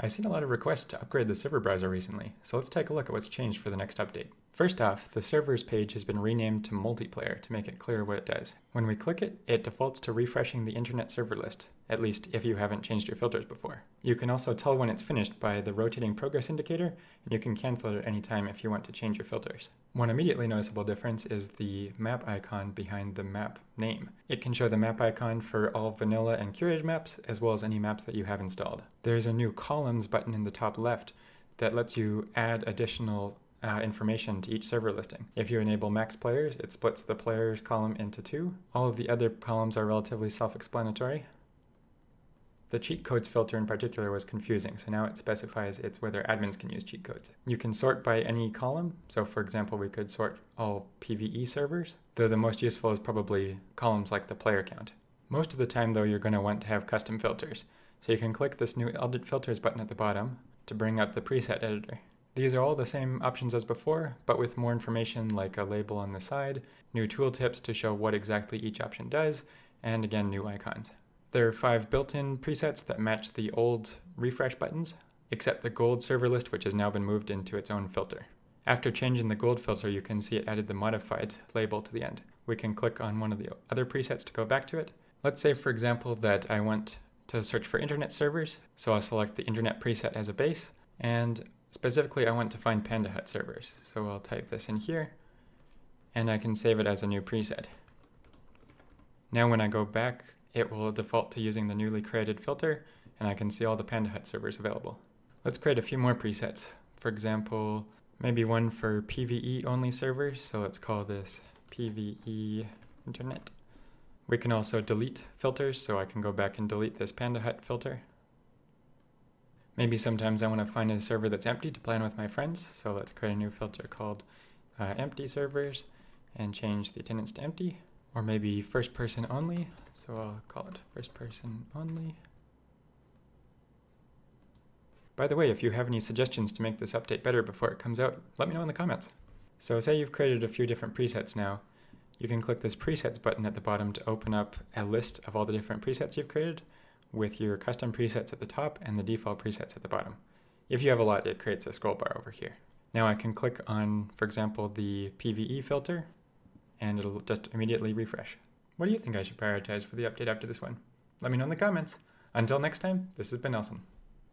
I've seen a lot of requests to upgrade the server browser recently, so let's take a look at what's changed for the next update. First off, the servers page has been renamed to multiplayer to make it clear what it does. When we click it, it defaults to refreshing the internet server list, at least if you haven't changed your filters before. You can also tell when it's finished by the rotating progress indicator, and you can cancel it at any time if you want to change your filters. One immediately noticeable difference is the map icon behind the map name. It can show the map icon for all vanilla and curated maps, as well as any maps that you have installed. There's a new columns button in the top left that lets you add additional information to each server listing. If you enable max players, it splits the players column into two. All of the other columns are relatively self-explanatory. The cheat codes filter in particular was confusing, so now it specifies it's whether admins can use cheat codes. You can sort by any column, so for example we could sort all PvE servers, though the most useful is probably columns like the player count. Most of the time though you're going to want to have custom filters, so you can click this new Edit Filters button at the bottom to bring up the preset editor. These are all the same options as before, but with more information like a label on the side, new tooltips to show what exactly each option does, and again new icons. There are 5 built-in presets that match the old refresh buttons, except the gold server list, which has now been moved into its own filter. After changing the gold filter, you can see it added the modified label to the end. We can click on one of the other presets to go back to it. Let's say, for example, that I want to search for internet servers, so I'll select the internet preset as a base, and specifically I want to find Panda Hut servers, so I'll type this in here, and I can save it as a new preset. Now when I go back, it will default to using the newly created filter, and I can see all the Panda Hut servers available. Let's create a few more presets. For example, maybe one for PvE only servers, so let's call this PvE Internet. We can also delete filters, so I can go back and delete this Panda Hut filter. Maybe sometimes I want to find a server that's empty to play on with my friends, so let's create a new filter called empty servers and change the attendance to empty. Or maybe first person only, so I'll call it first person only. By the way, if you have any suggestions to make this update better before it comes out, let me know in the comments. So say you've created a few different presets now. You can click this presets button at the bottom to open up a list of all the different presets you've created, with your custom presets at the top and the default presets at the bottom. If you have a lot, it creates a scroll bar over here. Now I can click on, for example, the PvE filter, and it'll just immediately refresh. What do you think I should prioritize for the update after this one? Let me know in the comments. Until next time, this has been Nelson.